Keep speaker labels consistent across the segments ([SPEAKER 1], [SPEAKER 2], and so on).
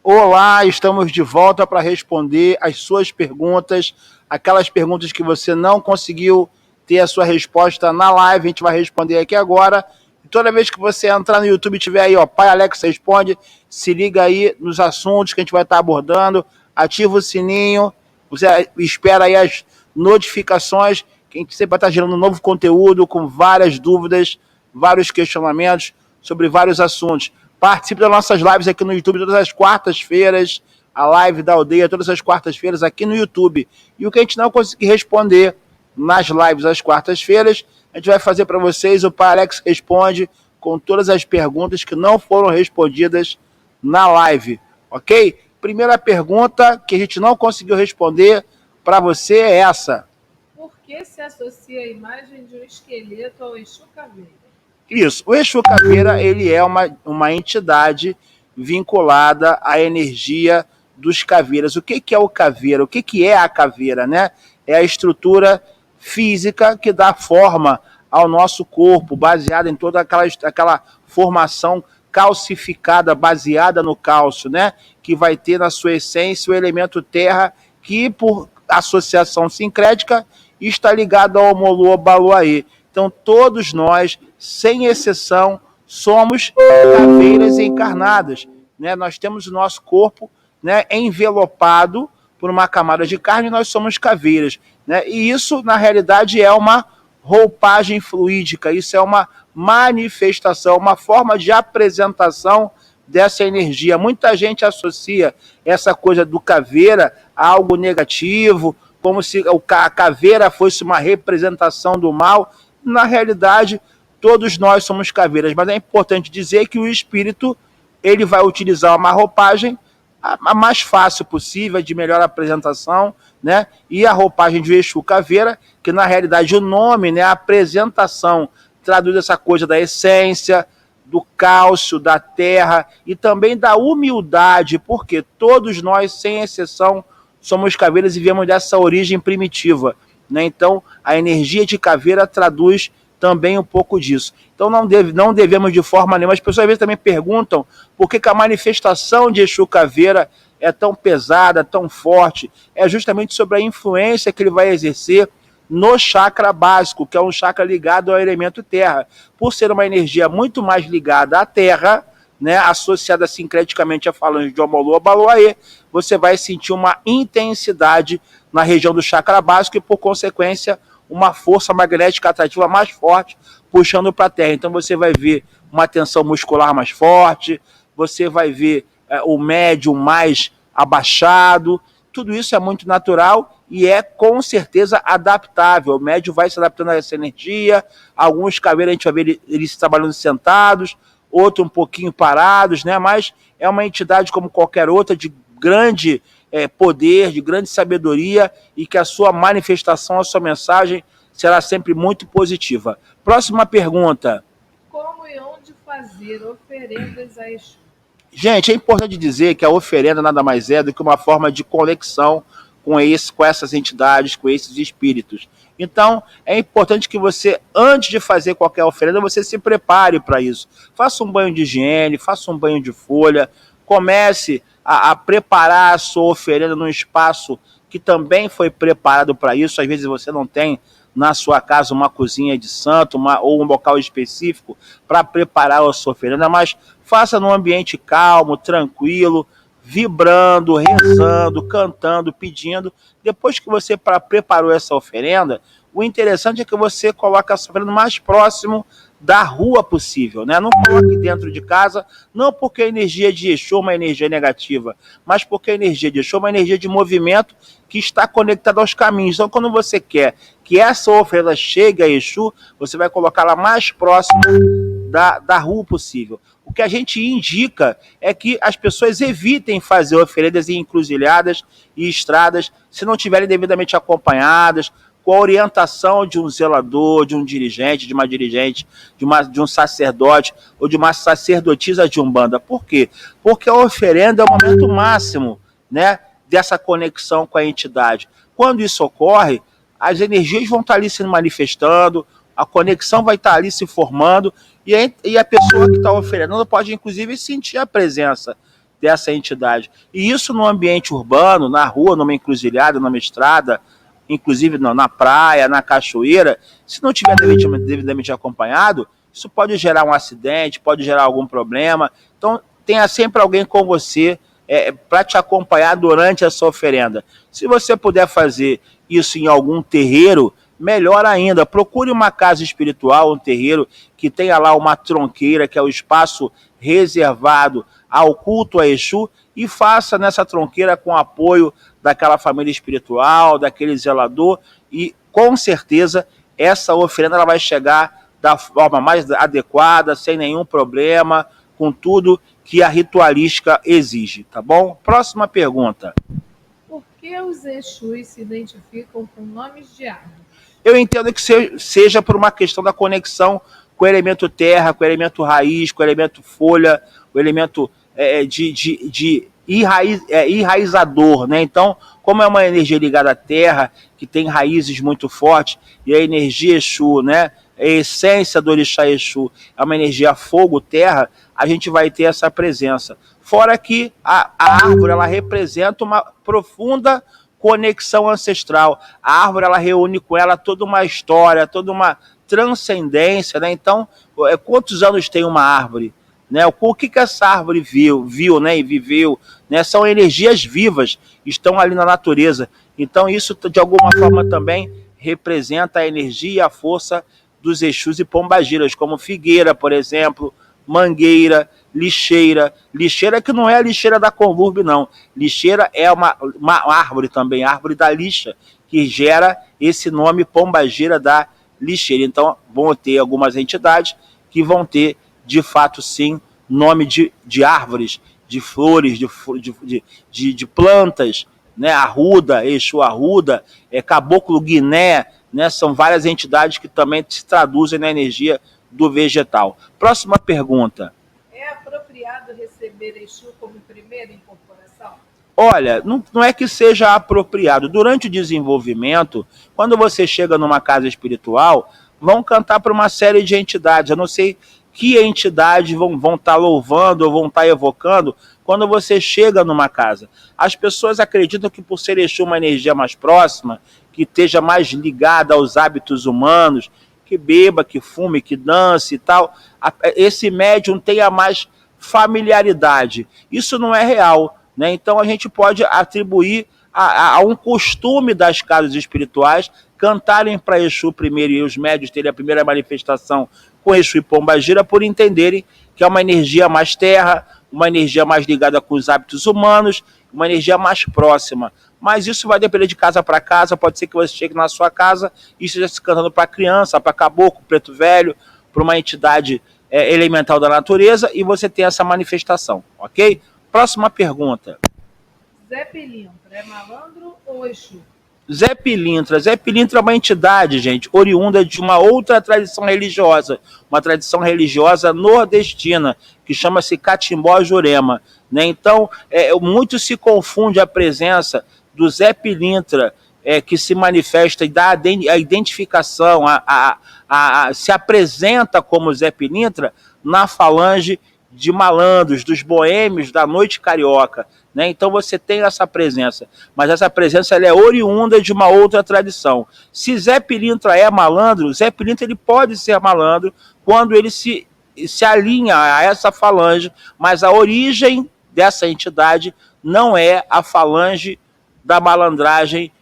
[SPEAKER 1] Olá, estamos de volta para responder as suas perguntas, aquelas perguntas que você não conseguiu ter a sua resposta na live, a gente vai responder aqui agora. E toda vez que você entrar no YouTube e tiver aí, ó, Pai Alex Responde, se liga aí nos assuntos que a gente vai estar abordando, ativa o sininho, você espera aí as notificações, que a gente sempre vai estar gerando um novo conteúdo com várias dúvidas, vários questionamentos sobre vários assuntos. Participe das nossas lives aqui no YouTube todas as quartas-feiras, a live da aldeia todas as quartas-feiras aqui no YouTube. E o que a gente não conseguir responder nas lives às quartas-feiras, a gente vai fazer para vocês o Pai Alex Responde com todas as perguntas que não foram respondidas na live, ok? Primeira pergunta que a gente não conseguiu responder para você é essa.
[SPEAKER 2] Por que se associa a imagem de um esqueleto ao Exu Caveira?
[SPEAKER 1] Isso, o Exu Caveira, ele é uma entidade vinculada à energia dos caveiras. O que é o caveira? O que é a caveira, né? É a estrutura física que dá forma ao nosso corpo, baseada em toda aquela formação calcificada, baseada no cálcio, né? Que vai ter na sua essência o elemento terra, que por associação sincrética está ligado ao Omolu Obaluaê. Então, todos nós, sem exceção, somos caveiras encarnadas. Né? Nós temos o nosso corpo, né, envelopado por uma camada de carne e nós somos caveiras. Né? E isso, na realidade, é uma roupagem fluídica, isso é uma manifestação, uma forma de apresentação dessa energia. Muita gente associa essa coisa do caveira a algo negativo, como se a caveira fosse uma representação do mal. Na realidade, todos nós somos caveiras, mas é importante dizer que o espírito ele vai utilizar uma roupagem a mais fácil possível, de melhor apresentação, né? E a roupagem de Exu Caveira, que na realidade o nome, né, a apresentação, traduz essa coisa da essência, do cálcio, da terra e também da humildade, porque todos nós, sem exceção, somos caveiras e viemos dessa origem primitiva. Né? Então, a energia de caveira traduz também um pouco disso. Então, não devemos de forma nenhuma. As pessoas às vezes também perguntam por que a manifestação de Exu Caveira é tão pesada, tão forte. É justamente sobre a influência que ele vai exercer no chakra básico, que é um chakra ligado ao elemento terra. Por ser uma energia muito mais ligada à terra, né, associada sincreticamente a falange de Omolu Obaluaê, você vai sentir uma intensidade na região do chakra básico e, por consequência, uma força magnética atrativa mais forte, puxando para a terra. Então você vai ver uma tensão muscular mais forte, você vai ver o médium mais abaixado. Tudo isso é muito natural e é com certeza adaptável. O médium vai se adaptando a essa energia. Alguns caveiras a gente vai ver eles trabalhando sentados, outros um pouquinho parados, né? Mas é uma entidade como qualquer outra, de grande poder, de grande sabedoria, e que a sua manifestação, a sua mensagem será sempre muito positiva. Próxima pergunta.
[SPEAKER 2] Como e onde fazer oferendas a Exu?
[SPEAKER 1] Gente, é importante dizer que a oferenda nada mais é do que uma forma de conexão com essas entidades, com esses espíritos. Então, é importante que você, antes de fazer qualquer oferenda, você se prepare para isso. Faça um banho de higiene, faça um banho de folha, comece a preparar a sua oferenda num espaço que também foi preparado para isso. Às vezes você não tem na sua casa uma cozinha de santo ou um local específico para preparar a sua oferenda, mas faça num ambiente calmo, tranquilo, vibrando, rezando, cantando, pedindo. Depois que você preparou essa oferenda, o interessante é que você coloque essa oferenda mais próximo da rua possível, né? Não coloque dentro de casa, não porque a energia de Exu é uma energia negativa, mas porque a energia de Exu é uma energia de movimento que está conectada aos caminhos. Então, quando você quer que essa oferenda chegue a Exu, você vai colocá-la mais próximo da rua possível. O que a gente indica é que as pessoas evitem fazer oferendas em encruzilhadas e estradas se não estiverem devidamente acompanhadas, com a orientação de um zelador, de um dirigente, de uma dirigente, de um sacerdote ou de uma sacerdotisa de Umbanda. Por quê? Porque a oferenda é o momento máximo, né, dessa conexão com a entidade. Quando isso ocorre, as energias vão estar ali se manifestando, a conexão vai estar ali se formando e a pessoa que está oferendando pode, inclusive, sentir a presença dessa entidade. E isso no ambiente urbano, na rua, numa encruzilhada, numa estrada, inclusive na praia, na cachoeira, se não tiver devidamente acompanhado, isso pode gerar um acidente, pode gerar algum problema. Então, tenha sempre alguém com você para te acompanhar durante essa oferenda. Se você puder fazer isso em algum terreiro, melhor ainda. Procure uma casa espiritual, um terreiro que tenha lá uma tronqueira, que é o espaço reservado ao culto a Exu, e faça nessa tronqueira com apoio daquela família espiritual, daquele zelador, e com certeza essa oferenda ela vai chegar da forma mais adequada, sem nenhum problema, com tudo que a ritualística exige, tá bom? Próxima pergunta.
[SPEAKER 2] Por que os Exus se identificam com nomes de árvores?
[SPEAKER 1] Eu entendo que seja por uma questão da conexão com o elemento terra, com o elemento raiz, com o elemento folha, o elemento de enraizador, né? Então, como é uma energia ligada à terra, que tem raízes muito fortes, e a energia Exu, né? A essência do orixá Exu é uma energia fogo, terra, a gente vai ter essa presença. Fora que a árvore, ela representa uma profunda conexão ancestral. A árvore, ela reúne com ela toda uma história, toda uma transcendência, né? Então, quantos anos tem uma árvore? Né? O que essa árvore viu, né? E viveu, né? São energias vivas, estão ali na natureza. Então, isso, de alguma forma, também representa a energia e a força dos Exus e pombagiras, como figueira, por exemplo, mangueira, lixeira. Lixeira que não é a lixeira da Conlurb, não. Lixeira é uma árvore também, árvore da lixa, que gera esse nome pombagira da lixeira. Então, vão ter algumas entidades que vão ter, de fato, sim, nome de árvores, de flores, de plantas, né? Arruda, Exu Arruda, Caboclo Guiné, né? São várias entidades que também se traduzem na energia do vegetal. Próxima pergunta.
[SPEAKER 2] É apropriado receber Exu como primeira incorporação?
[SPEAKER 1] Olha, não é que seja apropriado. Durante o desenvolvimento, quando você chega numa casa espiritual, vão cantar para uma série de entidades. Eu não sei que entidades vão estar louvando ou vão estar evocando quando você chega numa casa. As pessoas acreditam que por ser Exu uma energia mais próxima, que esteja mais ligada aos hábitos humanos, que beba, que fume, que dance e tal, esse médium tenha mais familiaridade. Isso não é real, né? Então a gente pode atribuir a um costume das casas espirituais cantarem para Exu primeiro e os médios terem a primeira manifestação com Exu e Pombagira, por entenderem que é uma energia mais terra, uma energia mais ligada com os hábitos humanos, uma energia mais próxima. Mas isso vai depender de casa para casa. Pode ser que você chegue na sua casa e esteja se cantando para criança, para caboclo, preto velho, para uma entidade elemental da natureza, e você tem essa manifestação, ok? Próxima pergunta.
[SPEAKER 2] Zé Pilintra é malandro ou Exu?
[SPEAKER 1] Zé Pilintra é uma entidade, gente, oriunda de uma outra tradição religiosa, uma tradição religiosa nordestina, que chama-se Catimbó Jurema, né? Então, muito se confunde a presença do Zé Pilintra, que se manifesta e dá a identificação, se apresenta como Zé Pilintra na falange de malandros, dos boêmios da noite carioca, né? Então você tem essa presença, mas essa presença ela é oriunda de uma outra tradição. Se Zé Pilintra é malandro, Zé Pilintra ele pode ser malandro quando ele se alinha a essa falange, mas a origem dessa entidade não é a falange da malandragem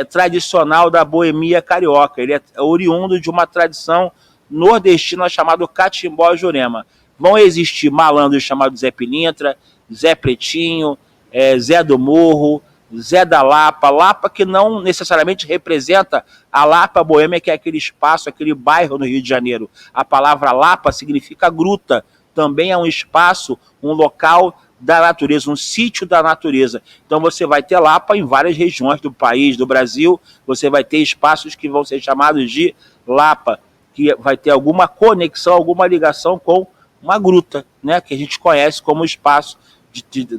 [SPEAKER 1] tradicional da boemia carioca. Ele é oriundo de uma tradição nordestina chamada Catimbó Jurema. Vão existir malandros chamados Zé Pilintra, Zé Pretinho, Zé do Morro, Zé da Lapa. Lapa que não necessariamente representa a Lapa Boêmia, que é aquele espaço, aquele bairro no Rio de Janeiro. A palavra Lapa significa gruta. Também é um espaço, um local da natureza, um sítio da natureza. Então você vai ter Lapa em várias regiões do país, do Brasil. Você vai ter espaços que vão ser chamados de Lapa, que vai ter alguma conexão, alguma ligação com uma gruta, né, que a gente conhece como espaço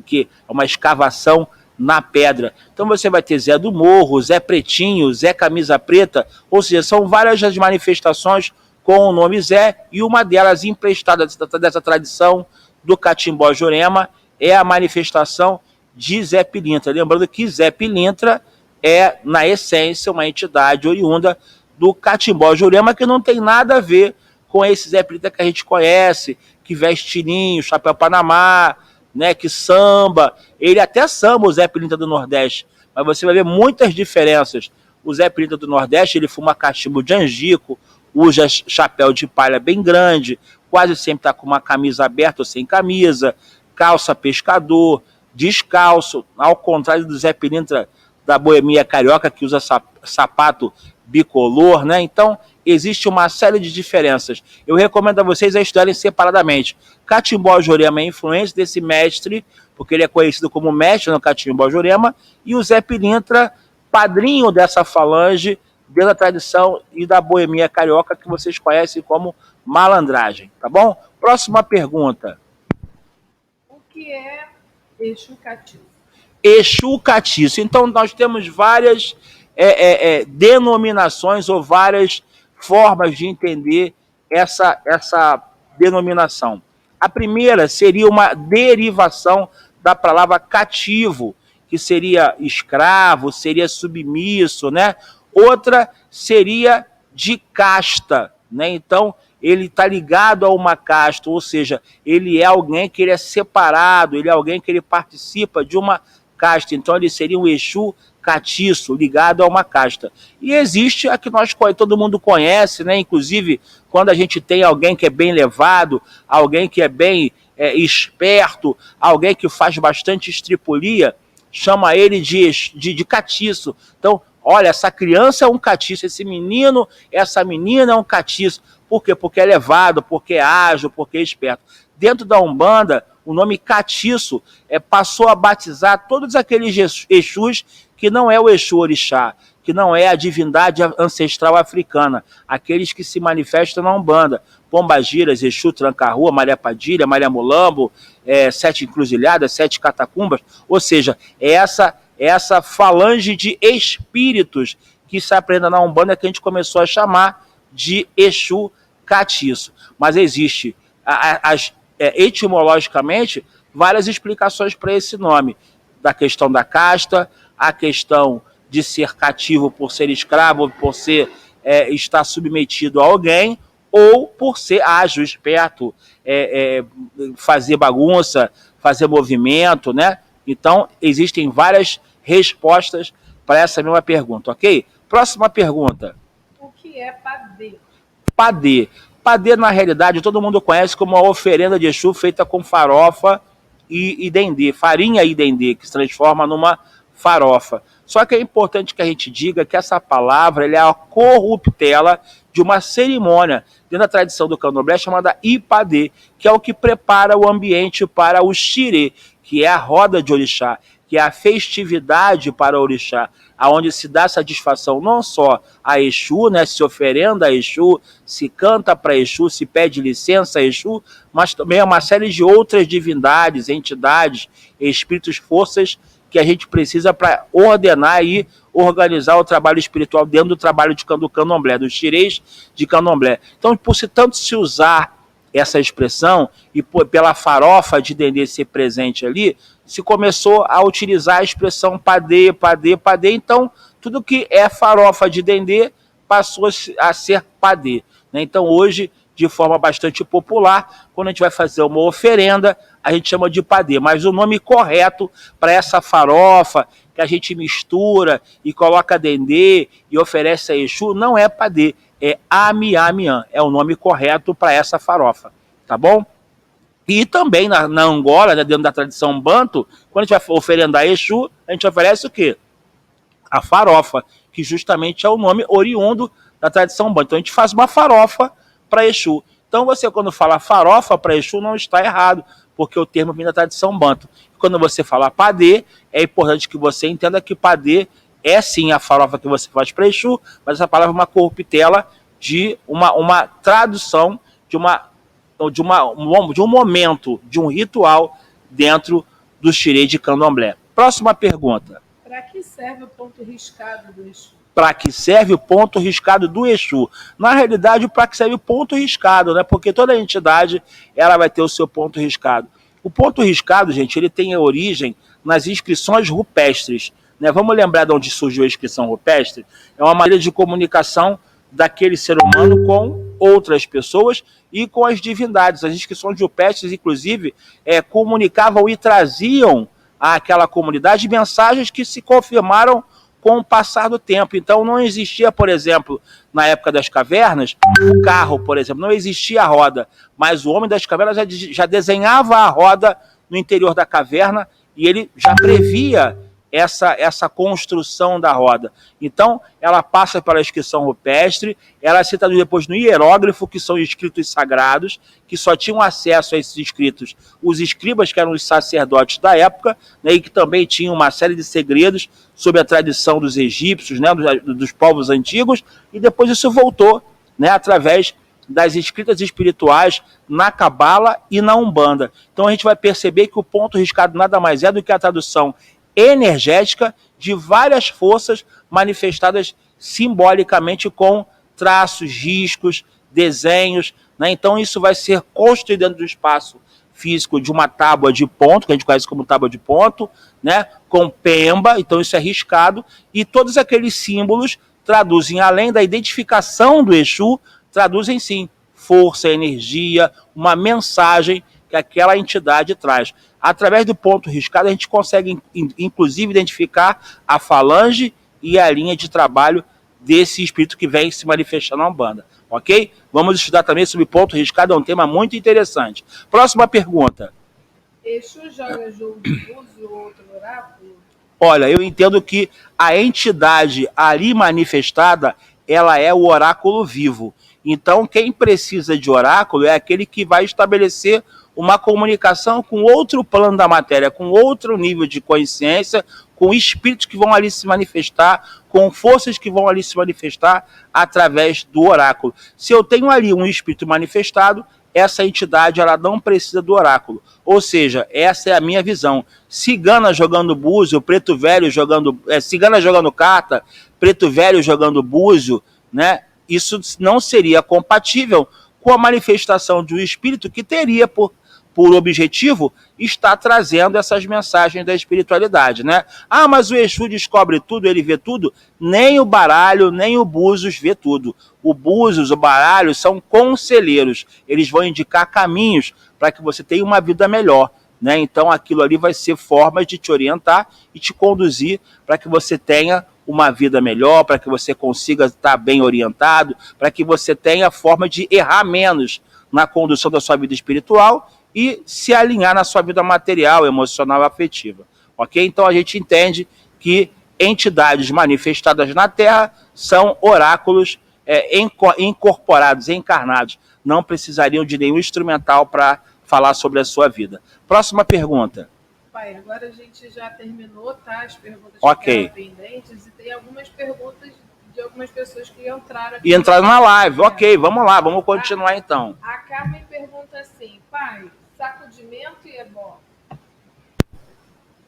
[SPEAKER 1] que é uma escavação na pedra. Então você vai ter Zé do Morro, Zé Pretinho, Zé Camisa Preta, ou seja, são várias as manifestações com o nome Zé, e uma delas emprestada dessa tradição do Catimbó Jurema é a manifestação de Zé Pilintra. Lembrando que Zé Pilintra é, na essência, uma entidade oriunda do Catimbó Jurema, que não tem nada a ver com esse Zé Pilintra que a gente conhece, que veste tirinho, chapéu panamá, né, que samba. Ele até samba, o Zé Pilintra do Nordeste, mas você vai ver muitas diferenças. O Zé Pilintra do Nordeste, ele fuma cachimbo de angico, usa chapéu de palha bem grande, quase sempre está com uma camisa aberta ou sem camisa, calça pescador, descalço, ao contrário do Zé Pilintra da boemia carioca, que usa sapato bicolor, né? Então, existe uma série de diferenças. Eu recomendo a vocês a estudarem separadamente. Catimbó Jurema é influência desse mestre, porque ele é conhecido como mestre no Catimbó Jurema, e o Zé Pilintra, padrinho dessa falange, da tradição e da boemia carioca, que vocês conhecem como malandragem, tá bom? Próxima pergunta.
[SPEAKER 2] O que é Exu Catiço?
[SPEAKER 1] Exu Catiço. Então, nós temos várias denominações ou várias formas de entender essa denominação. A primeira seria uma derivação da palavra cativo, que seria escravo, seria submisso, né? Outra seria de casta, né? Então, ele está ligado a uma casta, ou seja, ele é alguém que ele é separado, ele é alguém que ele participa de uma casta. Então, ele seria um Exu catiço, ligado a uma casta. E existe a que todo mundo conhece, né? Inclusive, quando a gente tem alguém que é bem levado, alguém que é bem esperto, alguém que faz bastante estripulia, chama ele de catiço. Então, olha, essa criança é um catiço, esse menino, essa menina é um catiço. Por quê? Porque é levado, porque é ágil, porque é esperto. Dentro da Umbanda, o nome catiço passou a batizar todos aqueles Exus que não é o Exu Orixá, que não é a divindade ancestral africana, aqueles que se manifestam na Umbanda. Pombagiras, Exu Tranca-Rua, Maria Padilha, Maria Mulambo, Sete Encruzilhadas, Sete Catacumbas, ou seja, essa falange de espíritos que se aprenda na Umbanda que a gente começou a chamar de Exu Catiço. Mas existe, etimologicamente, várias explicações para esse nome, da questão da casta, a questão de ser cativo por ser escravo, por estar submetido a alguém, ou por ser ágil, esperto, fazer bagunça, fazer movimento, né? Então, existem várias respostas para essa mesma pergunta, ok? Próxima pergunta.
[SPEAKER 2] O que é padê?
[SPEAKER 1] Padê. Padê, na realidade, todo mundo conhece como uma oferenda de Exu feita com farofa e dendê, farinha e dendê, que se transforma numa farofa. Só que é importante que a gente diga que essa palavra é a corruptela de uma cerimônia dentro da tradição do candomblé chamada Ipadê, que é o que prepara o ambiente para o xirê, que é a roda de orixá, que é a festividade para o orixá, aonde se dá satisfação não só a Exu, né, se oferenda a Exu, se canta para Exu, se pede licença a Exu, mas também a uma série de outras divindades, entidades, espíritos, forças que a gente precisa para ordenar e organizar o trabalho espiritual dentro do trabalho do candomblé, dos xirês de candomblé. Então, por se tanto se usar essa expressão e pela farofa de dendê ser presente ali, se começou a utilizar a expressão padê, padê, padê. Então, tudo que é farofa de dendê passou a ser padê, né? Então, hoje, de forma bastante popular, quando a gente vai fazer uma oferenda, a gente chama de padê. Mas o nome correto para essa farofa que a gente mistura e coloca dendê e oferece a Exu não é padê, é amiamiã. É o nome correto para essa farofa, tá bom? E também na Angola, né, dentro da tradição banto, quando a gente vai oferendar a Exu, a gente oferece o quê? A farofa, que justamente é o nome oriundo da tradição banto. Então a gente faz uma farofa para Exu. Então você, quando fala farofa para Exu, não está errado, porque o termo vem da tradição banto. Quando você fala padê, é importante que você entenda que padê é sim a farofa que você faz para Exu, mas essa palavra é uma corruptela de uma tradução de um momento, de um ritual dentro do xirê de candomblé. Próxima pergunta.
[SPEAKER 2] Para que serve o ponto riscado do Exu?
[SPEAKER 1] Para que serve o ponto riscado do Exu? Na realidade, para que serve o ponto riscado, né? Porque toda entidade ela vai ter o seu ponto riscado. O ponto riscado, gente, ele tem origem nas inscrições rupestres, né? Vamos lembrar de onde surgiu a inscrição rupestre? É uma maneira de comunicação daquele ser humano com outras pessoas e com as divindades. As inscrições rupestres, inclusive, comunicavam e traziam àquela comunidade mensagens que se confirmaram com o passar do tempo. Então não existia, por exemplo, na época das cavernas, o carro, por exemplo, não existia a roda, mas o homem das cavernas já desenhava a roda no interior da caverna e ele já previa essa construção da roda. Então, ela passa pela inscrição rupestre, ela se traduz depois no hieróglifo, que são escritos sagrados, que só tinham acesso a esses escritos os escribas, que eram os sacerdotes da época, né, e que também tinham uma série de segredos sobre a tradição dos egípcios, né, dos povos antigos, e depois isso voltou, né, através das escritas espirituais na Cabala e na Umbanda. Então a gente vai perceber que o ponto riscado nada mais é do que a tradução energética de várias forças manifestadas simbolicamente com traços, riscos, desenhos, né? Então isso vai ser construído dentro do espaço físico de uma tábua de ponto, que a gente conhece como tábua de ponto, né? Com pemba, então isso é riscado, e todos aqueles símbolos traduzem, além da identificação do Exu, traduzem sim força, energia, uma mensagem que aquela entidade traz. Através do ponto riscado, a gente consegue, inclusive, identificar a falange e a linha de trabalho desse espírito que vem se manifestar na Umbanda. Ok? Vamos estudar também sobre ponto riscado, é um tema muito interessante. Próxima pergunta.
[SPEAKER 2] Exu joga jogo de búzio ou outro oráculo?
[SPEAKER 1] Olha, eu entendo que a entidade ali manifestada, ela é o oráculo vivo. Então, quem precisa de oráculo é aquele que vai estabelecer uma comunicação com outro plano da matéria, com outro nível de consciência, com espíritos que vão ali se manifestar, com forças que vão ali se manifestar através do oráculo. Se eu tenho ali um espírito manifestado, essa entidade ela não precisa do oráculo. Ou seja, essa é a minha visão. Cigana jogando búzio, preto velho jogando... cigana jogando carta, preto velho jogando búzio, né? Isso não seria compatível com a manifestação de um espírito que teria por objetivo estar trazendo essas mensagens da espiritualidade, né? Ah, mas o Exu descobre tudo, ele vê tudo. Nem o baralho, nem o Búzios vê tudo. O Búzios, o baralho são conselheiros. Eles vão indicar caminhos para que você tenha uma vida melhor, né? Então aquilo ali vai ser formas de te orientar e te conduzir para que você tenha uma vida melhor, para que você consiga estar bem orientado, para que você tenha a forma de errar menos na condução da sua vida espiritual e se alinhar na sua vida material, emocional e afetiva. Ok? Então a gente entende que entidades manifestadas na Terra são oráculos incorporados, encarnados. Não precisariam de nenhum instrumental para falar sobre a sua vida. Próxima pergunta.
[SPEAKER 2] Pai, agora a gente já terminou, tá? As perguntas
[SPEAKER 1] que
[SPEAKER 2] ficaram pendentes e tem algumas perguntas de algumas pessoas que entraram aqui.
[SPEAKER 1] E entraram na live. Ok, vamos lá, vamos continuar então.
[SPEAKER 2] A Carmen pergunta assim, pai, sacudimento e ebó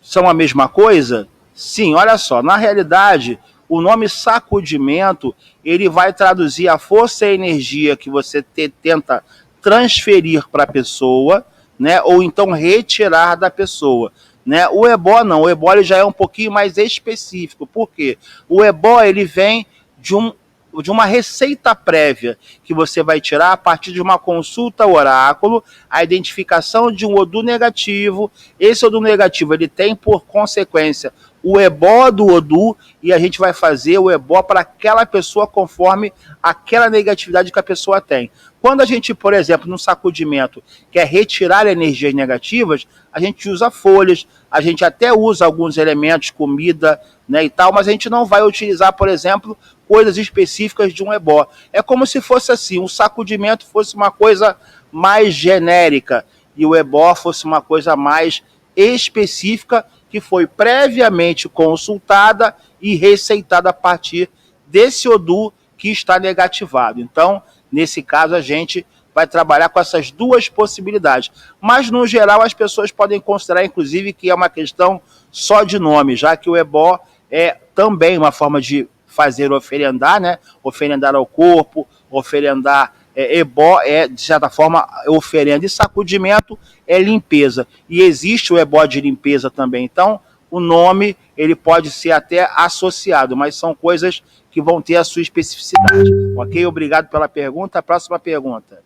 [SPEAKER 1] são a mesma coisa? Sim, olha só, na realidade, o nome sacudimento, ele vai traduzir a força e a energia que você tenta transferir para a pessoa, né, ou então retirar da pessoa, né? O ebó não, o ebó ele já é um pouquinho mais específico. Por quê? O ebó ele vem de uma receita prévia que você vai tirar a partir de uma consulta ao oráculo, a identificação de um Odu negativo. Esse Odu negativo ele tem por consequência o ebó do Odu e a gente vai fazer o ebó para aquela pessoa conforme aquela negatividade que a pessoa tem. Quando a gente, por exemplo, no sacudimento quer retirar energias negativas, a gente usa folhas, a gente até usa alguns elementos, comida, né, e tal, mas a gente não vai utilizar, por exemplo, coisas específicas de um ebó. É como se fosse assim, o sacudimento fosse uma coisa mais genérica e o ebó fosse uma coisa mais específica que foi previamente consultada e receitada a partir desse Odu que está negativado. Então, nesse caso, a gente vai trabalhar com essas duas possibilidades. Mas, no geral, as pessoas podem considerar, inclusive, que é uma questão só de nome, já que o ebó é também uma forma de fazer oferendar, né? Oferendar ao corpo, oferendar ebó é, de certa forma, oferenda. E sacudimento é limpeza. E existe o ebó de limpeza também. Então, o nome ele pode ser até associado, mas são coisas que vão ter a sua especificidade. Ok? Obrigado pela pergunta. A próxima pergunta.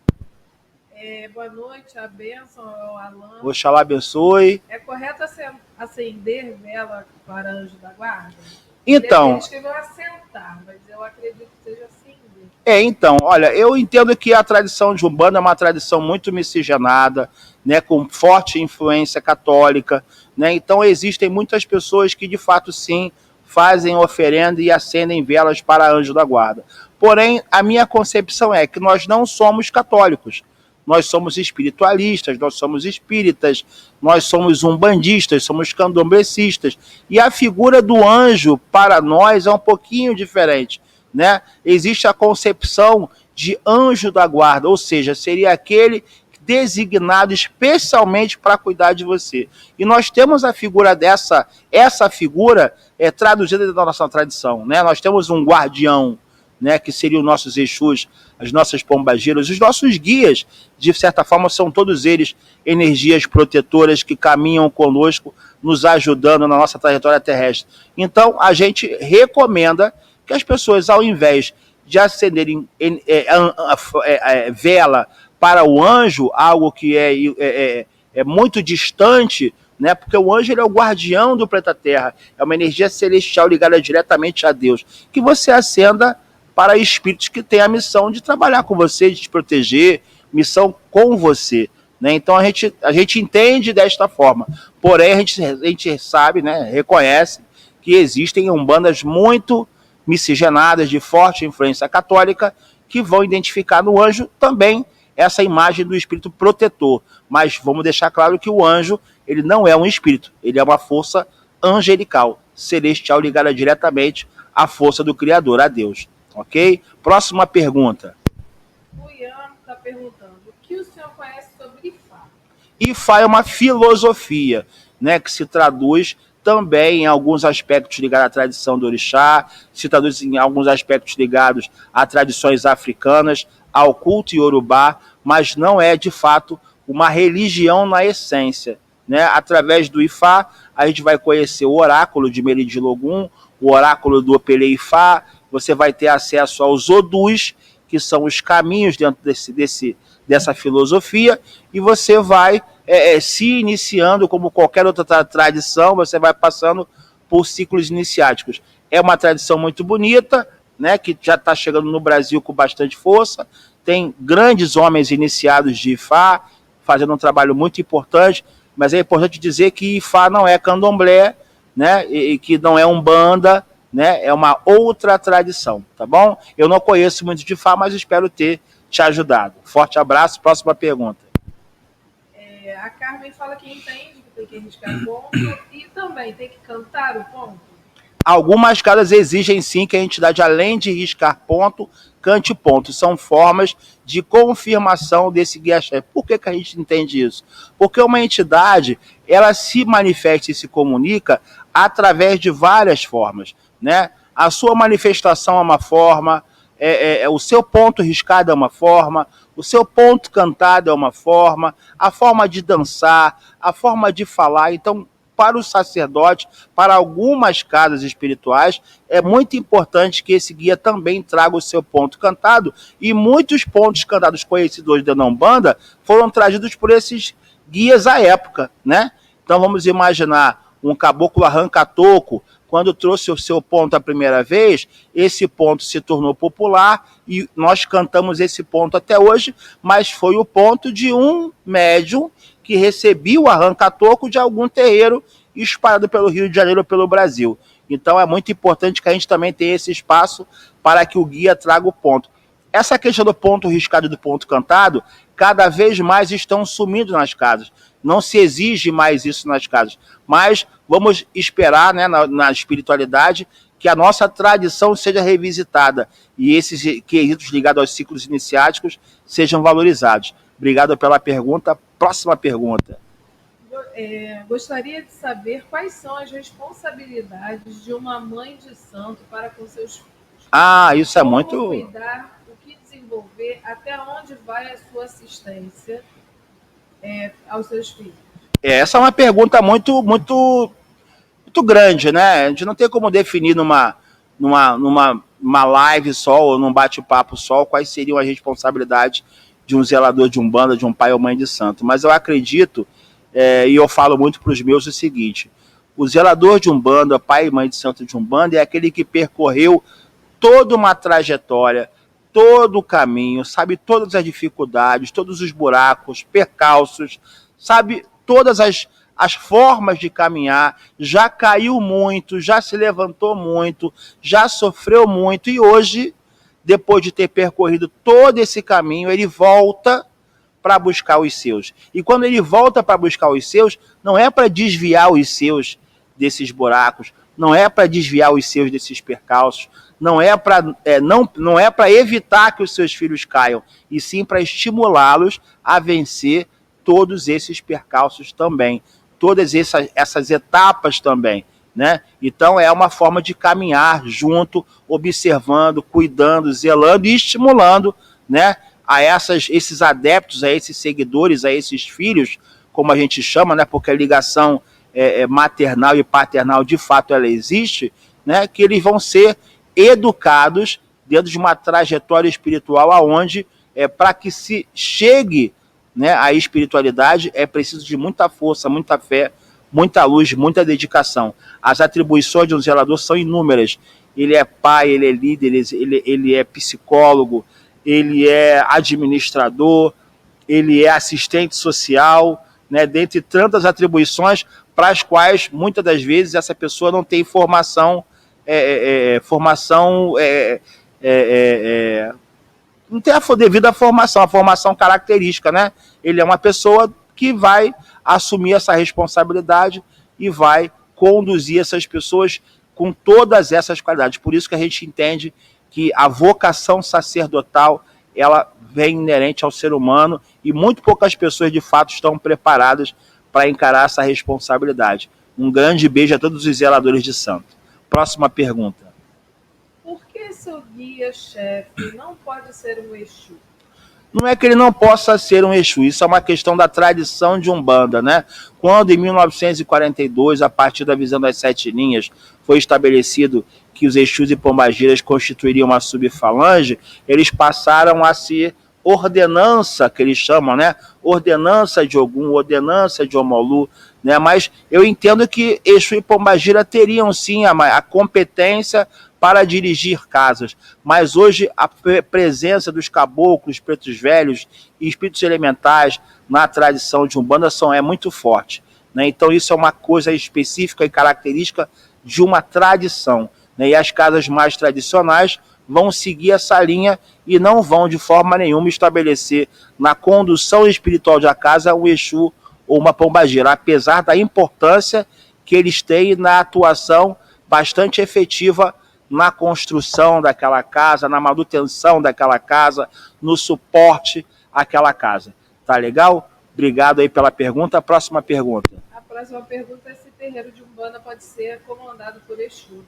[SPEAKER 2] Boa noite, a bênção ao Alan.
[SPEAKER 1] Oxalá abençoe.
[SPEAKER 2] É correto acender vela para anjo da guarda?
[SPEAKER 1] Então,
[SPEAKER 2] ele escreveu assentar, mas eu acredito que seja acender.
[SPEAKER 1] Então, olha, eu entendo que a tradição de Umbanda é uma tradição muito miscigenada, né, com forte influência católica, né? Então existem muitas pessoas que de fato sim fazem oferenda e acendem velas para anjo da guarda. Porém, a minha concepção é que nós não somos católicos. Nós somos espiritualistas, nós somos espíritas, nós somos umbandistas, somos candomblecistas. E a figura do anjo, para nós, é um pouquinho diferente, né? Existe a concepção de anjo da guarda, ou seja, seria aquele designado especialmente para cuidar de você. E nós temos a figura essa figura é traduzida da nossa tradição, né? Nós temos um guardião, né, que seriam os nossos Exus, as nossas pombageiras, os nossos guias, de certa forma, são todos eles energias protetoras que caminham conosco, nos ajudando na nossa trajetória terrestre. Então, a gente recomenda que as pessoas, ao invés de acenderem vela para o anjo, algo que é muito distante, né? Porque o anjo ele é o guardião do planeta Terra, é uma energia celestial ligada diretamente a Deus, que você acenda para espíritos que têm a missão de trabalhar com você, de te proteger, missão com você, né? Então a gente entende desta forma, porém a gente sabe, né, reconhece que existem umbandas muito miscigenadas, de forte influência católica, que vão identificar no anjo também essa imagem do espírito protetor. Mas vamos deixar claro que o anjo ele não é um espírito, ele é uma força angelical, celestial, ligada diretamente à força do Criador, a Deus. Ok? Próxima pergunta.
[SPEAKER 2] O Ian está perguntando, o que o senhor conhece sobre Ifá?
[SPEAKER 1] Ifá é uma filosofia, né, que se traduz também em alguns aspectos ligados à tradição do orixá, se traduz em alguns aspectos ligados a tradições africanas, ao culto iorubá, mas não é, de fato, uma religião na essência, né? Através do Ifá, a gente vai conhecer o oráculo de Meridilogum, o oráculo do Opele-Ifá, você vai ter acesso aos Odus, que são os caminhos dentro dessa filosofia, e você vai se iniciando, como qualquer outra tradição, você vai passando por ciclos iniciáticos. É uma tradição muito bonita, né, que já está chegando no Brasil com bastante força, tem grandes homens iniciados de Ifá, fazendo um trabalho muito importante, mas é importante dizer que Ifá não é candomblé, né, e que não é umbanda, né, é uma outra tradição, tá bom? Eu não conheço muito de Ifá, mas espero ter te ajudado. Forte abraço, próxima pergunta.
[SPEAKER 2] A Carmen fala que entende que tem que riscar ponto e também tem que cantar o ponto.
[SPEAKER 1] Algumas casas exigem sim que a entidade, além de riscar ponto, cante ponto. São formas de confirmação desse guia-chefe. Por que a gente entende isso? Porque uma entidade, ela se manifesta e se comunica através de várias formas, né? A sua manifestação é uma forma, o seu ponto riscado é uma forma, o seu ponto cantado é uma forma, a forma de dançar, a forma de falar. Então, para o sacerdote, para algumas casas espirituais, é muito importante que esse guia também traga o seu ponto cantado, e muitos pontos cantados conhecidos da Umbanda foram trazidos por esses guias à época, né? Então vamos imaginar um caboclo arranca-toco, quando trouxe o seu ponto a primeira vez, esse ponto se tornou popular e nós cantamos esse ponto até hoje, mas foi o ponto de um médium que recebia o arranca-toco de algum terreiro espalhado pelo Rio de Janeiro ou pelo Brasil. Então é muito importante que a gente também tenha esse espaço para que o guia traga o ponto. Essa questão do ponto riscado e do ponto cantado, cada vez mais estão sumindo nas casas. Não se exige mais isso nas casas. Mas vamos esperar, né, na espiritualidade, que a nossa tradição seja revisitada e esses quesitos ligados aos ciclos iniciáticos sejam valorizados. Obrigado pela pergunta. Próxima pergunta.
[SPEAKER 2] Gostaria de saber quais são as responsabilidades de uma mãe de santo para com seus filhos.
[SPEAKER 1] Isso é muito...
[SPEAKER 2] Cuidar, o que desenvolve desenvolver, até onde vai a sua assistência aos seus filhos?
[SPEAKER 1] Essa é uma pergunta muito grande, né? A gente não tem como definir numa live só ou num bate-papo só quais seriam as responsabilidades de um zelador de umbanda, de um pai ou mãe de santo. Mas eu acredito, e eu falo muito para os meus o seguinte: o zelador de umbanda, pai e mãe de santo de umbanda, é aquele que percorreu toda uma trajetória, todo o caminho, sabe todas as dificuldades, todos os buracos, percalços, sabe todas as formas de caminhar, já caiu muito, já se levantou muito, já sofreu muito, e hoje, depois de ter percorrido todo esse caminho, ele volta para buscar os seus. E quando ele volta para buscar os seus, não é para desviar os seus desses buracos, não é para desviar os seus desses percalços, não é para evitar que os seus filhos caiam, e sim para estimulá-los a vencer todos esses percalços também, todas essas etapas também, né? Então é uma forma de caminhar junto, observando, cuidando, zelando e estimulando, né, a esses adeptos, a esses seguidores, a esses filhos, como a gente chama, né, porque a ligação maternal e paternal de fato ela existe, né, que eles vão ser educados dentro de uma trajetória espiritual aonde para que se chegue, né, à espiritualidade é preciso de muita força, muita fé, muita luz, muita dedicação. As atribuições de um zelador são inúmeras. Ele é pai, ele é líder, ele é psicólogo, ele é administrador, ele é assistente social, né, dentre tantas atribuições para as quais muitas das vezes essa pessoa não tem formação não tem a devida formação, a formação característica, né? Ele é uma pessoa que vai assumir essa responsabilidade e vai conduzir essas pessoas com todas essas qualidades. Por isso que a gente entende que a vocação sacerdotal ela vem inerente ao ser humano e muito poucas pessoas de fato estão preparadas para encarar essa responsabilidade. Um grande beijo a todos os zeladores de santo. Próxima pergunta.
[SPEAKER 2] Por que seu guia-chefe não pode ser um Exu?
[SPEAKER 1] Não é que ele não possa ser um Exu, isso é uma questão da tradição de Umbanda, né? Quando em 1942, a partir da visão das 7 linhas, foi estabelecido que os Exus e Pombagiras constituiriam uma subfalange, eles passaram a ser ordenança, que eles chamam, né? Ordenança de Ogum, ordenança de Omolu, né? Mas eu entendo que Exu e Pombagira teriam sim a competência para dirigir casas, mas hoje a presença dos caboclos, pretos velhos e espíritos elementais na tradição de Umbanda é muito forte, né? Então isso é uma coisa específica e característica de uma tradição, né? E as casas mais tradicionais vão seguir essa linha e não vão de forma nenhuma estabelecer na condução espiritual da casa um Exu ou uma pombagira, apesar da importância que eles têm na atuação bastante efetiva na construção daquela casa, na manutenção daquela casa, no suporte àquela casa. Tá legal? Obrigado aí pela pergunta. A próxima pergunta.
[SPEAKER 2] A próxima pergunta é se terreiro de Umbanda pode ser comandado por Exu.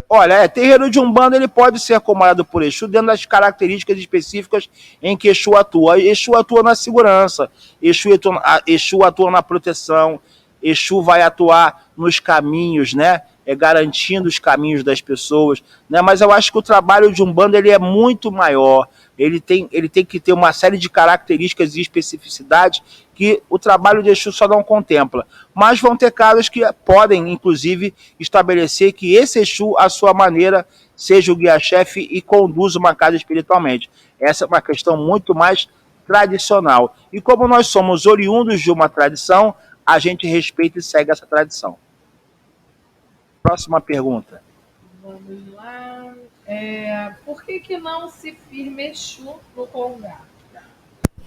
[SPEAKER 1] Olha, terreiro de Umbanda ele pode ser comandado por Exu dentro das características específicas em que Exu atua. Exu atua na segurança, Exu atua na proteção, Exu vai atuar nos caminhos, né? Garantindo os caminhos das pessoas, né? Mas eu acho que o trabalho de Umbanda ele é muito maior, ele tem que ter uma série de características e especificidades que o trabalho de Exu só não contempla. Mas vão ter casos que podem, inclusive, estabelecer que esse Exu, à sua maneira, seja o guia-chefe e conduza uma casa espiritualmente. Essa é uma questão muito mais tradicional. E como nós somos oriundos de uma tradição, a gente respeita e segue essa tradição. Próxima pergunta.
[SPEAKER 2] Vamos lá. Por que não se firma Exu no Congá?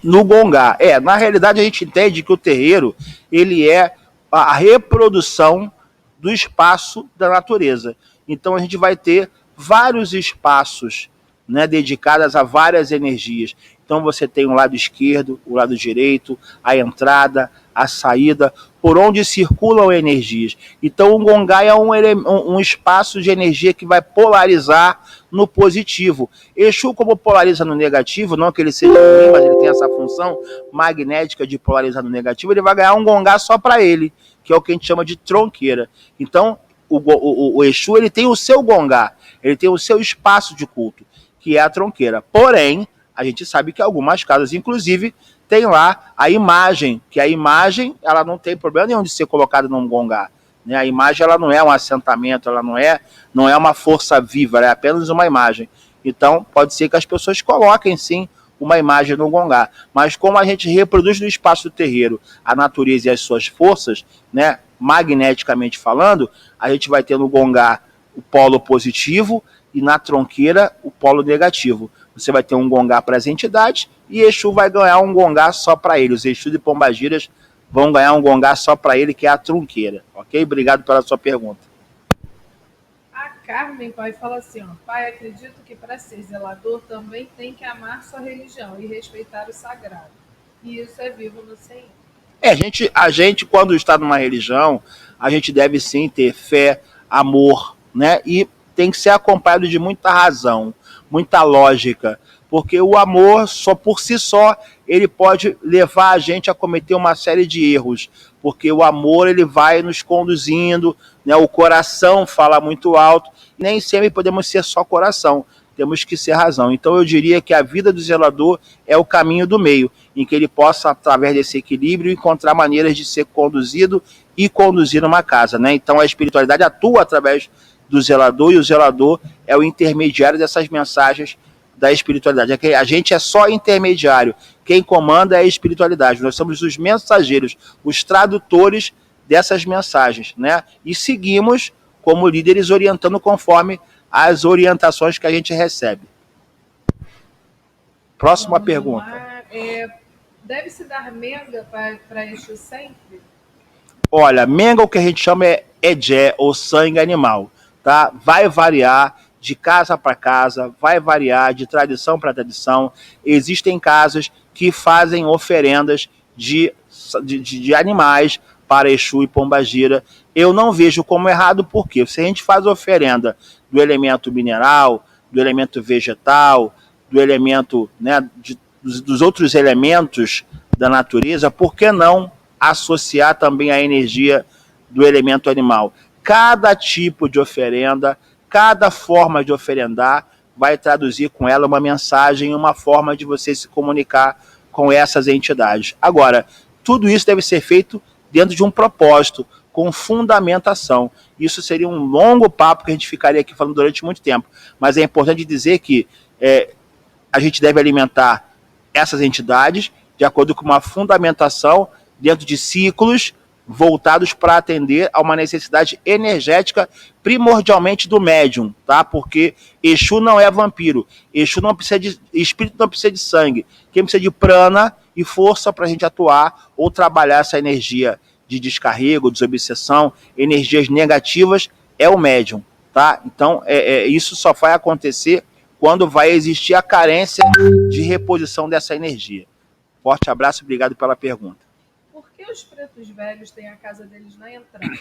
[SPEAKER 1] No Gongá. Na realidade a gente entende que o terreiro ele é a reprodução do espaço da natureza. Então a gente vai ter vários espaços né, dedicadas a várias energias. Então você tem o lado esquerdo, o lado direito, a entrada, a saída, por onde circulam energias. Então o Gongá é um espaço de energia que vai polarizar no positivo. Exu, como polariza no negativo, não que ele seja ruim, mas ele tem essa função magnética de polarizar no negativo, ele vai ganhar um Gongá só para ele, que é o que a gente chama de tronqueira. Então o Exu, ele tem o seu Gongá, ele tem o seu espaço de culto, que é a tronqueira. Porém, a gente sabe que algumas casas, inclusive, tem lá a imagem, que a imagem ela não tem problema nenhum de ser colocada num Gongá. Né? A imagem ela não é um assentamento, ela não é uma força viva, ela é apenas uma imagem. Então, pode ser que as pessoas coloquem, sim, uma imagem no Gongá. Mas como a gente reproduz no espaço do terreiro a natureza e as suas forças, né, magneticamente falando, a gente vai ter no Gongá o polo positivo e na tronqueira o polo negativo. Você vai ter um Gongá para as entidades e Exu vai ganhar um Gongá só para ele. Os Exus de Pombagiras vão ganhar um Gongá só para ele, que é a tronqueira. Ok? Obrigado pela sua pergunta.
[SPEAKER 2] A Carmen, pai, fala assim, ó, pai, acredito que para ser zelador também tem que amar sua religião e respeitar o sagrado. E isso é vivo no Senhor.
[SPEAKER 1] A gente, quando está numa religião, a gente deve sim ter fé, amor, né? E tem que ser acompanhado de muita razão, muita lógica, porque o amor, só por si só, ele pode levar a gente a cometer uma série de erros, porque o amor ele vai nos conduzindo, né? O coração fala muito alto, nem sempre podemos ser só coração, temos que ser razão. Então eu diria que a vida do zelador é o caminho do meio, em que ele possa, através desse equilíbrio, encontrar maneiras de ser conduzido e conduzir uma casa, né? Então a espiritualidade atua através do zelador, e o zelador é o intermediário dessas mensagens da espiritualidade. A gente é só intermediário, quem comanda é a espiritualidade, nós somos os mensageiros, os tradutores dessas mensagens, né? E seguimos como líderes orientando conforme as orientações que a gente recebe. Próxima pergunta.
[SPEAKER 2] Deve-se dar menga para Exu sempre?
[SPEAKER 1] Olha, menga, o que a gente chama é edé, ou sangue animal, tá? Vai variar de casa para casa, vai variar de tradição para tradição. Existem casas que fazem oferendas de animais para Exu e Pombagira. Eu não vejo como errado, porque se a gente faz oferenda do elemento mineral, do elemento vegetal, do elemento, né, dos outros elementos da natureza, por que não associar também a energia do elemento animal? Cada tipo de oferenda, cada forma de oferendar vai traduzir com ela uma mensagem, uma forma de você se comunicar com essas entidades. Agora, tudo isso deve ser feito dentro de um propósito, com fundamentação. Isso seria um longo papo que a gente ficaria aqui falando durante muito tempo, mas é importante dizer que a gente deve alimentar essas entidades de acordo com uma fundamentação dentro de ciclos voltados para atender a uma necessidade energética, primordialmente do médium, tá? Porque Exu não é vampiro, Exu não precisa de espírito, não precisa de sangue, quem precisa de prana e força para a gente atuar ou trabalhar essa energia de descarrego, desobsessão, energias negativas, é o médium, tá? Então, isso só vai acontecer quando vai existir a carência de reposição dessa energia. Forte abraço, obrigado pela pergunta.
[SPEAKER 2] Por que os pretos velhos têm a casa deles na entrada?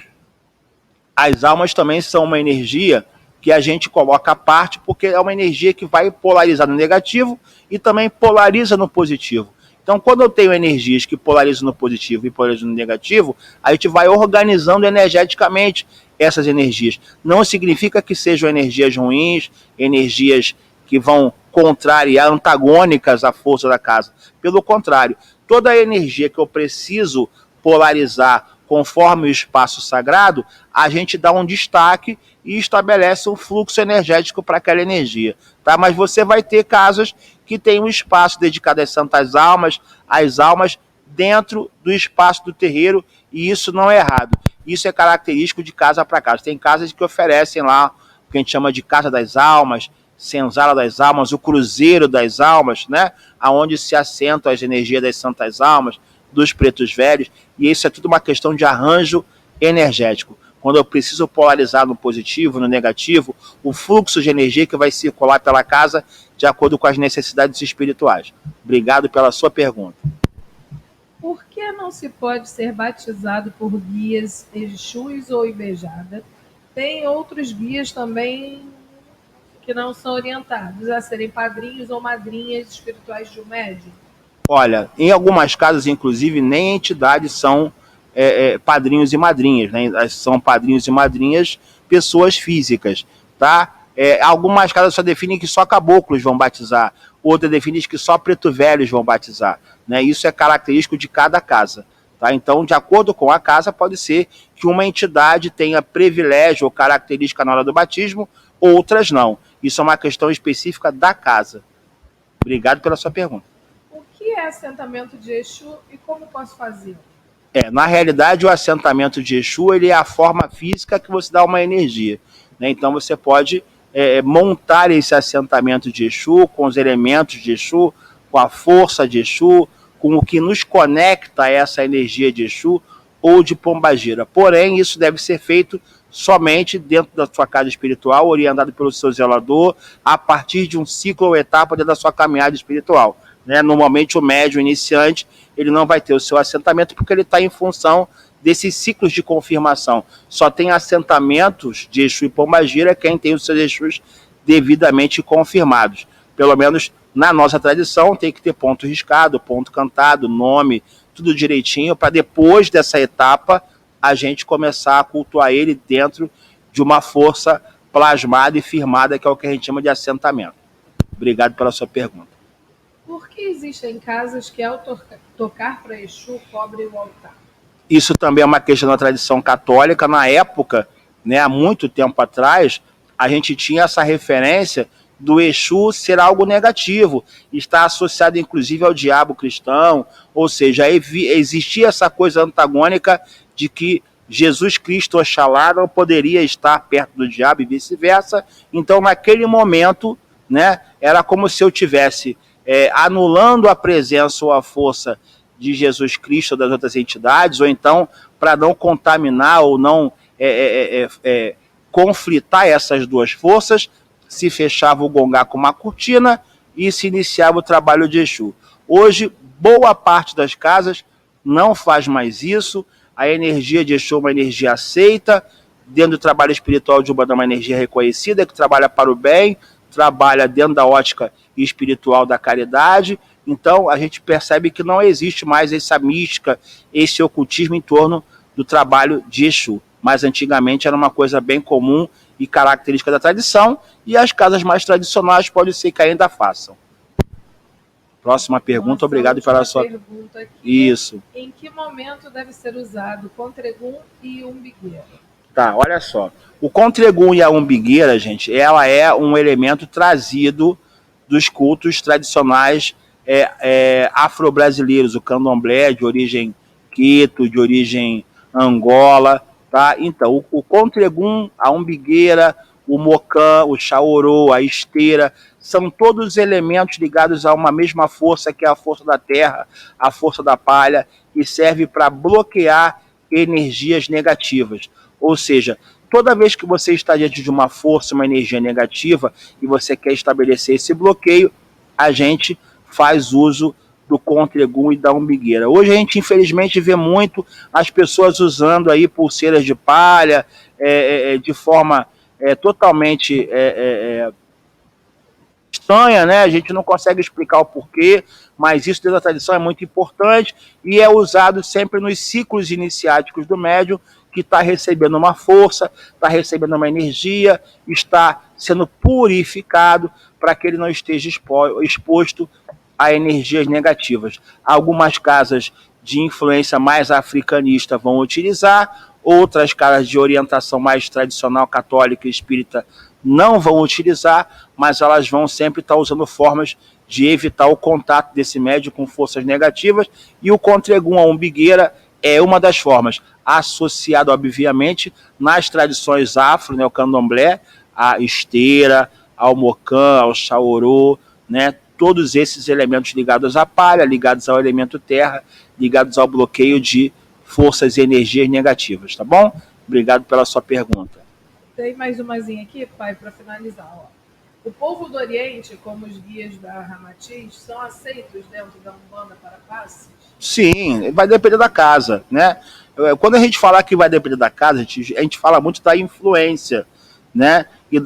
[SPEAKER 1] As almas também são uma energia que a gente coloca à parte, porque é uma energia que vai polarizar no negativo e também polariza no positivo. Então, quando eu tenho energias que polarizam no positivo e polarizam no negativo, a gente vai organizando energeticamente essas energias. Não significa que sejam energias ruins, energias que vão contrariar, antagônicas à força da casa. Pelo contrário, toda a energia que eu preciso polarizar conforme o espaço sagrado, a gente dá um destaque e estabelece um fluxo energético para aquela energia. Tá? Mas você vai ter casas que tem um espaço dedicado às santas almas, às almas dentro do espaço do terreiro, e isso não é errado. Isso é característico de casa para casa. Tem casas que oferecem lá o que a gente chama de Casa das Almas, Senzala das Almas, o Cruzeiro das Almas, né? Onde se assentam as energias das santas almas, dos pretos velhos, e isso é tudo uma questão de arranjo energético. quando eu preciso polarizar no positivo, no negativo, o fluxo de energia que vai circular pela casa de acordo com as necessidades espirituais. Obrigado pela sua pergunta.
[SPEAKER 2] Por que não se pode ser batizado por guias, Exus ou Ibejada? Tem outros guias também que não são orientados a serem padrinhos ou madrinhas espirituais de um médium?
[SPEAKER 1] Olha, em algumas casas, inclusive, nem entidades são padrinhos e madrinhas, né? São padrinhos e madrinhas pessoas físicas, tá? Algumas casas só definem que só caboclos vão batizar, outras definem que só preto velhos vão batizar, né? Isso é característico de cada casa, tá? Então, de acordo com a casa, pode ser que uma entidade tenha privilégio ou característica na hora do batismo, outras não. Isso é uma questão específica da casa. Obrigado pela sua pergunta.
[SPEAKER 2] O que é assentamento de Exu e como posso fazer?
[SPEAKER 1] Na realidade, o assentamento de Exu ele é a forma física que você dá uma energia, né? Então você pode montar esse assentamento de Exu com os elementos de Exu, com a força de Exu, com o que nos conecta a essa energia de Exu ou de Pombagira. Porém, isso deve ser feito somente dentro da sua casa espiritual, orientado pelo seu zelador, a partir de um ciclo ou etapa dentro da sua caminhada espiritual. Normalmente o médium iniciante ele não vai ter o seu assentamento porque ele está em função desses ciclos de confirmação. Só tem assentamentos de Exu e Pombagira quem tem os seus Exus devidamente confirmados. Pelo menos na nossa tradição tem que ter ponto riscado, ponto cantado, nome, tudo direitinho, para depois dessa etapa a gente começar a cultuar ele dentro de uma força plasmada e firmada, que é o que a gente chama de assentamento. Obrigado pela sua pergunta.
[SPEAKER 2] Por que existem casas que, ao tocar para Exu, cobrem o altar?
[SPEAKER 1] Isso também é uma questão da tradição católica. Na época, há muito tempo atrás, a gente tinha essa referência do Exu ser algo negativo, está associado inclusive ao diabo cristão, ou seja, existia essa coisa antagônica de que Jesus Cristo, Oxalá, não poderia estar perto do diabo e vice-versa. Então, naquele momento, era como se eu tivesse anulando a presença ou a força de Jesus Cristo ou das outras entidades, ou então, para não contaminar ou não conflitar essas duas forças, se fechava o gongá com uma cortina e se iniciava o trabalho de Exu. Hoje, boa parte das casas não faz mais isso. A energia de Exu é uma energia aceita, dentro do trabalho espiritual de Umbanda é uma energia reconhecida, que trabalha para o bem, trabalha dentro da ótica espiritual da caridade. Então, a gente percebe que não existe mais essa mística, esse ocultismo em torno do trabalho de Exu. Mas antigamente era uma coisa bem comum e característica da tradição, e as casas mais tradicionais pode ser que ainda façam. Próxima pergunta, obrigado pela sua
[SPEAKER 2] pergunta aqui.
[SPEAKER 1] Isso.
[SPEAKER 2] Em que momento deve ser usado Contregum e umbigueira?
[SPEAKER 1] Tá, olha só. O Contregum e a umbigueira, gente, ela é um elemento trazido dos cultos tradicionais afro-brasileiros, o candomblé de origem quito, de origem Angola, tá? Então, o Contregum, a umbigueira, o mocã, o chaorô, a esteira, são todos elementos ligados a uma mesma força, que é a força da terra, a força da palha, que serve para bloquear energias negativas. Ou seja, toda vez que você está diante de uma força, uma energia negativa, e você quer estabelecer esse bloqueio, a gente faz uso do Contregum e da umbigueira. Hoje a gente, infelizmente, vê muito as pessoas usando aí pulseiras de palha de forma totalmente estranha, né? A gente não consegue explicar o porquê, mas isso dentro da tradição é muito importante e é usado sempre nos ciclos iniciáticos do médium, que está recebendo uma força, está recebendo uma energia, está sendo purificado para que ele não esteja exposto a energias negativas. Algumas casas de influência mais africanista vão utilizar, outras casas de orientação mais tradicional, católica e espírita não vão utilizar, mas elas vão sempre estar usando formas de evitar o contato desse médium com forças negativas, e o Contregum, a umbigueira, é uma das formas, associado, obviamente, nas tradições afro, o candomblé, a esteira, ao mocã, ao chaorô, todos esses elementos ligados à palha, ligados ao elemento terra, ligados ao bloqueio de forças e energias negativas, tá bom? Obrigado pela sua pergunta.
[SPEAKER 2] Tem mais umazinha aqui, pai, para finalizar. Ó. O povo do Oriente, como os guias da Ramatiz, são aceitos dentro da Umbanda para passes?
[SPEAKER 1] Sim, vai depender da casa, né? Quando a gente falar que vai depender da casa, a gente fala muito da influência, né? E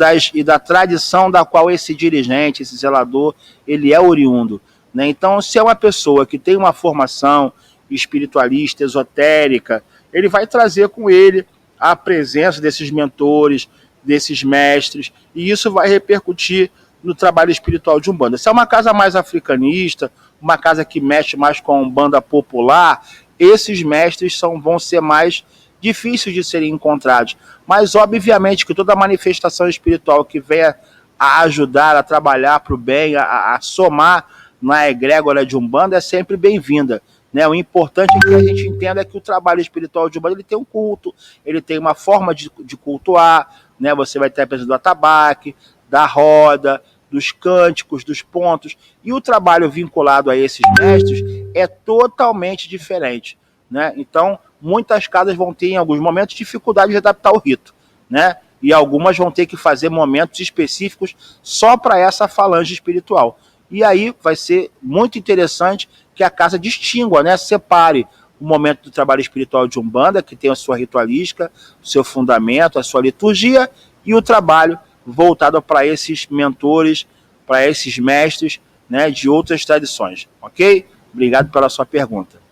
[SPEAKER 1] da tradição da qual esse dirigente, esse zelador, ele é oriundo, né? Então, se é uma pessoa que tem uma formação espiritualista, esotérica, ele vai trazer com ele a presença desses mentores, desses mestres, e isso vai repercutir no trabalho espiritual de Umbanda. Se é uma casa mais africanista, uma casa que mexe mais com a Umbanda popular, esses mestres vão ser mais difíceis de serem encontrados. Mas, obviamente, que toda manifestação espiritual que venha a ajudar, a trabalhar para o bem, a somar na egrégora de Umbanda é sempre bem-vinda. Né? O importante é que a gente entenda que o trabalho espiritual de Umbanda ele tem um culto, ele tem uma forma de cultuar, né? Você vai ter a presença do atabaque, da roda, dos cânticos, dos pontos, e o trabalho vinculado a esses mestres é totalmente diferente, né? Então, muitas casas vão ter, em alguns momentos, dificuldade de adaptar o rito, né? E algumas vão ter que fazer momentos específicos só para essa falange espiritual. E aí vai ser muito interessante que a casa distingua, né? Separe o momento do trabalho espiritual de Umbanda, que tem a sua ritualística, o seu fundamento, a sua liturgia, e o trabalho voltado para esses mentores, para esses mestres, né, de outras tradições, ok? Obrigado pela sua pergunta.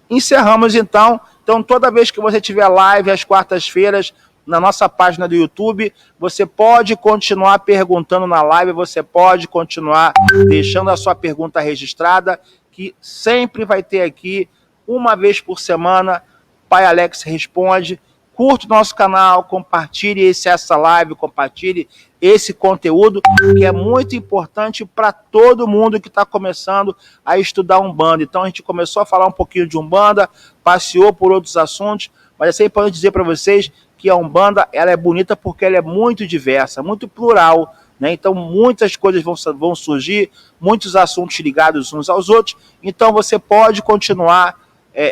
[SPEAKER 1] Encerramos então. Então, toda vez que você tiver live às quartas-feiras na nossa página do YouTube, você pode continuar perguntando na live, você pode continuar deixando a sua pergunta registrada, que sempre vai ter aqui, uma vez por semana, Pai Alex Responde. Curte o nosso canal, compartilhe essa live, compartilhe esse conteúdo, que é muito importante para todo mundo que está começando a estudar Umbanda. Então, a gente começou a falar um pouquinho de Umbanda, passeou por outros assuntos, mas é sempre importante dizer para vocês que a Umbanda ela é bonita porque ela é muito diversa, muito plural, né? Então, muitas coisas vão surgir, muitos assuntos ligados uns aos outros. Então, você pode continuar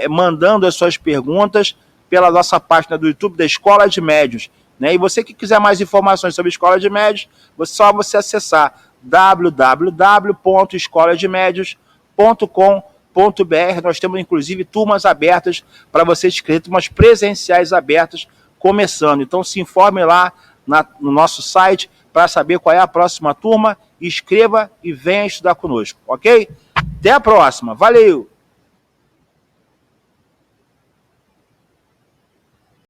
[SPEAKER 1] mandando as suas perguntas pela nossa página do YouTube da Escola de Médiuns, né? E você que quiser mais informações sobre a Escola de Médiuns, só você acessar www.escolademediuns.com.br. Nós temos, inclusive, turmas abertas para você inscrever, turmas presenciais abertas começando. Então, se informe lá no nosso site para saber qual é a próxima turma, escreva e venha estudar conosco, ok? Até a próxima. Valeu!